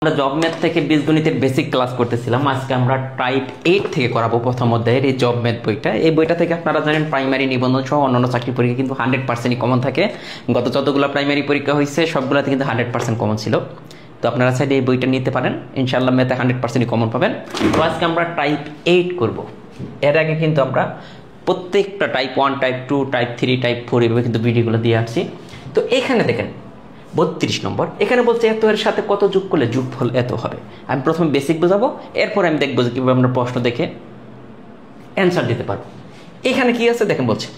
আমরা job math থেকে বীজগণিতের basic class করতেছিলাম। আজকে আমরা টাইপ 8 থেকে করাবো প্রথম অধ্যায়ের এই জব ম্যাথ বইটা। এই বইটা থেকে আপনারা জানেন প্রাইমারি নিবন্ধন সহ অন্যান্য চাকরি পরীক্ষা কিন্তু 100% কমন থাকে। গত যতগুলো প্রাইমারি পরীক্ষা হয়েছে সবগুলোতে কিন্তু 100% কমন ছিল। তো আপনারা চাইলে এই বইটা নিতে পারেন, ইনশাআল্লাহ ম্যাথে 100% কমন পাবেন। তো আজকে আমরা টাইপ 8 করব। এর আগে কিন্তু আমরা প্রত্যেকটা টাইপ 1, টাইপ 2, টাইপ 3, টাইপ 4 এভাবে কিন্তু ভিডিওগুলো দিয়ে আসছি। তো এখানে দেখেন 32 নম্বর, এখানে বলছে এত এর সাথে কত যোগ করলে যোগফল এত হবে। আমি প্রথমে বেসিক বোঝাবো, এরপর আমি দেখবো যে কীভাবে আমরা প্রশ্ন দেখে অ্যান্সার দিতে পারবো। এখানে কি আছে দেখেন, বলছে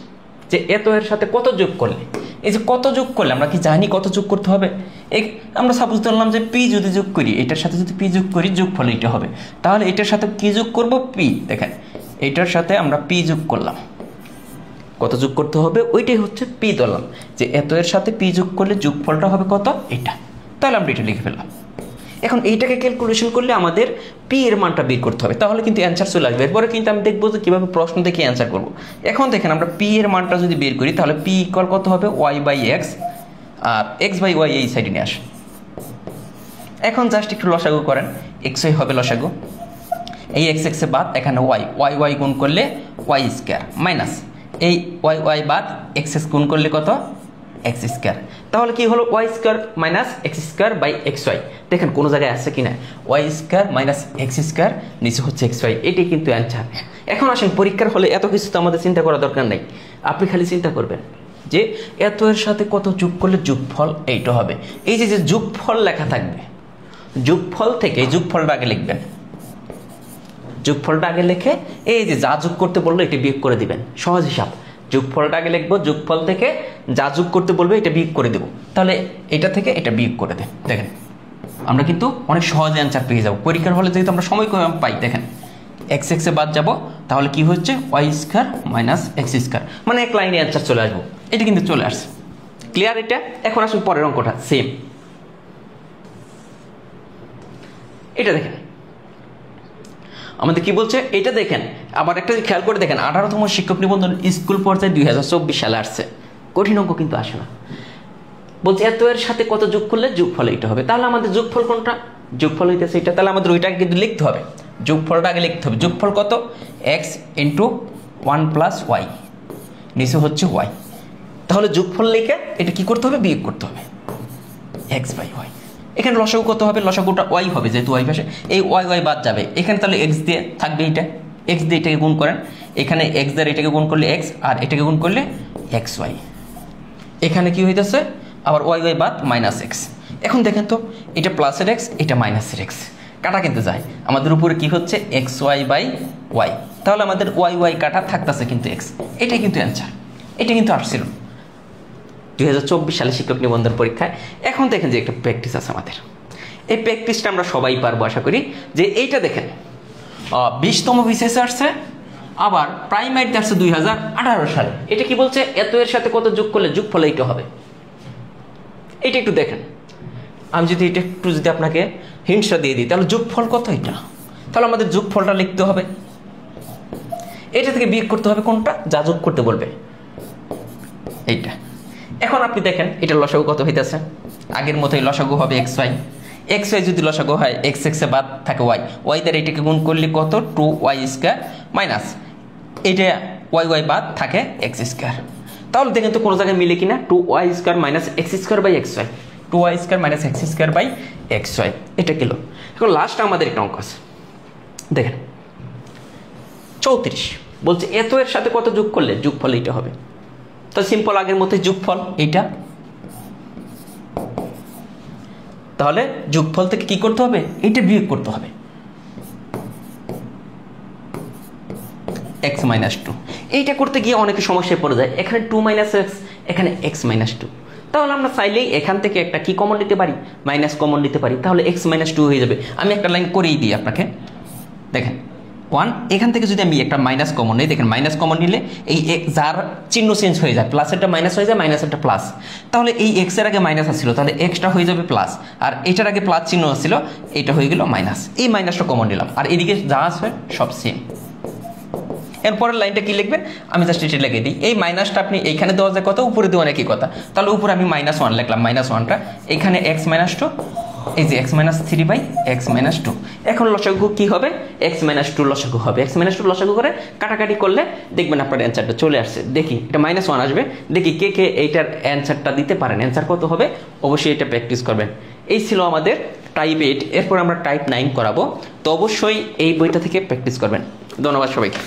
যে এত এর সাথে কত যোগ করলে, এই যে কত যোগ করলে আমরা কি জানি কত যোগ করতে হবে। এই আমরা সাপোজ ধরলাম যে পি যদি যোগ করি, এটার সাথে যদি পি যোগ করি যোগফল এটা হবে। তাহলে এটার সাথে কি যোগ করব? পি। দেখেন এটার সাথে আমরা পি যোগ করলাম, কত যোগ করতে হবে ওইটাই হচ্ছে পি ধরলাম, যে এত এর সাথে পি যোগ করলে যোগফলটা হবে কত, এটা। তাহলে আমরা এটা লিখে ফেললাম। এখন এইটাকে ক্যালকুলেশন করলে আমাদের পি এর মানটা বের করতে হবে, তাহলে কিন্তু অ্যান্সার চলে আসবে। এরপরে কিন্তু আমি দেখবো যে কীভাবে প্রশ্ন দেখে অ্যান্সার করবো। এখন দেখেন আমরা পি এর মানটা যদি বের করি তাহলে পি ইকুয়াল কত হবে, ওয়াই বাই এক্স, আর এক্স বাই ওয়াই এই সাইডে নিয়ে আসে। এখন জাস্ট একটু লসাগু করেন, এক্সই হবে লসাগু, এই এক্স এক্সে বাদ, এখানে ওয়াই ওয়াই ওয়াই গুণ করলে ওয়াই স্কোয়ার মাইনাস এই ওয়াই ওয়াই বাদ এক্স এক্স গুণ করলে কত, এক্স স্কোয়ার। তাহলে কি হলো, y square minus x square by x y. দেখেন কোনো জায়গায় আছে কিনা, y square minus x square, নিচে হচ্ছে এক্স ওয়াই, এটাই কিন্তু অ্যান্সার। এখন আসেন পরীক্ষার হলে এত কিছু তো আমাদের চিন্তা করা দরকার নেই, আপনি খালি চিন্তা করবেন যে এত এর সাথে কত যোগ করলে যোগফল এইটা হবে। এই যে যোগফল লেখা থাকবে, যোগফল থেকে যোগফলটা আগে লিখবেন, যোগফলটা আগে লিখে এই যে যা যোগ করতে বললো এটা বিয়োগ করে দিবেন, সহজ হিসাব। যোগফলটা আগে লিখবো, যোগফল থেকে যা যোগ করতে বলবে এটা বিয়োগ করে দেবো, তাহলে এটা থেকে এটা বিয়োগ করে দেন। দেখেন আমরা কিন্তু অনেক সহজে অ্যান্সার পেয়ে যাবো। পরীক্ষার হলে যেহেতু আমরা সময় কম পাই, দেখেন এক্স এক্সে বাদ যাবো, তাহলে কি হচ্ছে y square minus x square, মানে এক লাইনে অ্যান্সার চলে আসবো। এটা কিন্তু চলে আসছে, ক্লিয়ার এটা। এখন আসুন পরের অঙ্কটা, সেম এটা দেখেন আমাদের কি বলছে, এটা দেখেন আবার একটা খেয়াল করে দেখেন, 18তম শিক্ষক নিবন্ধন স্কুল পর্যায়ে 2024 সালে আসছে। কঠিন অঙ্ক কিন্তু আসে না। বলছে এত এর সাথে কত যোগ করলে যোগফল এটা হবে। তাহলে আমাদের যোগফল কোনটা, যোগফল হইতেছে এটা, তাহলে আমাদের ওইটাকে কিন্তু লিখতে হবে, যোগফলটা আগে লিখতে হবে। যোগফল কত, এক্স ইন্টু 1 প্লাস ওয়াই, নিচে হচ্ছে ওয়াই। তাহলে যোগফল লিখে এটা কি করতে হবে, বিয়োগ করতে হবে, এক্স বাই ওয়াই। এখানে লসাগু কত হবে, লসাগুটা ওয়াই হবে, যেহেতু ওয়াই পাশে এই ওয়াই ওয়াই বাদ যাবে। এখানে তাহলে এক্স দিয়ে থাকবে, এইটা এক্স দিয়ে এটাকে গুণ করেন, এখানে এক্স দ্বারা এটাকে গুণ করলে এক্স, আর এটাকে গুণ করলে এক্স ওয়াই। এখানে কি হইতেছে আবার ওয়াই ওয়াই বাদ মাইনাস এক্স। এখন দেখেন তো এটা প্লাসের এক্স, এটা মাইনাসের এক্স, কাটা কিন্তু যায়। আমাদের উপরে কি হচ্ছে এক্স ওয়াই বাই ওয়াই, তাহলে আমাদের ওয়াই ওয়াই কাটা থাকতেছে কিন্তু এক্স। এটাই কিন্তু অ্যান্সার, এটা কিন্তু আসছিল 2024 সালে শিক্ষক নিবন্ধন পরীক্ষায়। এখন দেখেন যে একটা প্র্যাকটিস আছে আমাদের, এই প্র্যাকটিসটা আমরা সবাই পারবো আশা করি। যে এইটা দেখেন 20তম বিসিএস আসছে, আবার প্রাইমারিতে আসছে 2018 সালে। এটা কি বলছে, এত এর সাথে কত যোগ করলে যোগফল এইটা হবে। এটা একটু দেখেন, আমি যদি এটা একটু যদি আপনাকে হিন্টসটা দিয়ে দিই, তাহলে যোগফল কত এটা, তাহলে আমাদের যোগফলটা লিখতে হবে, এটা থেকে বিয়োগ করতে হবে কোনটা, যা যোগ করতে বলবে এইটা। এখন আপনি দেখেন এটা লসাগু কত হইতেছে, আগের মতোই লসাগু হবে এক্স ওয়াই। এক্স ওয়াই যদি লসাগু হয়, এক্স এক্সে বাদ থাকে ওয়াই, ওয়াই দ্বারা এটাকে গুণ করলে কত, 2 ওয়াই স্কোয়ার মাইনাস এটা ওয়াই ওয়াই বাদ থাকে এক্স স্কোয়ার। তাহলে দেখেন তো কোনো জায়গায় মিলে কিনা, 2 y square minus x square by x y, 2 y square minus x square by x y, এটা কিলো। এখন লাস্ট আমাদের একটা অঙ্ক আছে, দেখেন 34 বলছে এত এর সাথে কত যোগ করলে যোগফল এইটা হবে। তো সিম্পল আগের মতো যোগফল এইটা, তাহলে যোগফল থেকে কি করতে হবে, এইটা বিয়োগ করতে হবে, এক্স মাইনাস 2। এইটা করতে গিয়ে অনেকে সমস্যায় পড়ে যায়, এখানে 2 মাইনাস এক্স, এখানে এক্স মাইনাস 2। তাহলে আমরা চাইলেই এখান থেকে একটা কি কমন নিতে পারি, মাইনাস কমন নিতে পারি, তাহলে এক্স মাইনাস 2 হয়ে যাবে। আমি একটা লাইন করেই দিই আপনাকে, দেখেন 1, এখান থেকে যদি আমি একটা মাইনাস কমন নিই, দেখেন মাইনাস কমন নিলে এই যার চিহ্ন চেঞ্জ হয়ে যায়, প্লাসেরটা মাইনাস হয়ে যায়, মাইনাসেরটা প্লাস। তাহলে এই এক্স এর আগে মাইনাস আসছিল, তাহলে এক্সটা হয়ে যাবে প্লাস, আর এটার আগে প্লাস চিহ্ন আসছিল, এটা হয়ে গেল মাইনাস। এই মাইনাসটা কমন নিলাম, আর এদিকে যা আসবে সব সেম। এরপরের লাইনটা কি লিখবেন, আমি জাস্ট এটা লিখে দিই। এই মাইনাসটা আপনি এইখানে দেওয়া যায় কত, উপরে দেওয়া একই কথা, তাহলে উপরে আমি -1 লিখলাম, -1টা এখানে x -2 এই যে x minus three by x minus two. এখন লসাগু কি হবে? এক্স মাইনাস টু লসাগু হবে। এক্স মাইনাস টু লসাগু করে কাটাকাটি করলে দেখবেন আপনার অ্যান্সারটা চলে আসছে। দেখি এটা মাইনাস ওয়ান আসবে, দেখি কে কে এইটার অ্যান্সারটা দিতে পারেন। অ্যান্সার কত হবে অবশ্যই এটা প্র্যাকটিস করবেন। এই ছিল আমাদের টাইপ 8, এরপর আমরা টাইপ 9 করাবো। তো অবশ্যই এই বইটা থেকে প্র্যাকটিস করবেন। ধন্যবাদ সবাইকে।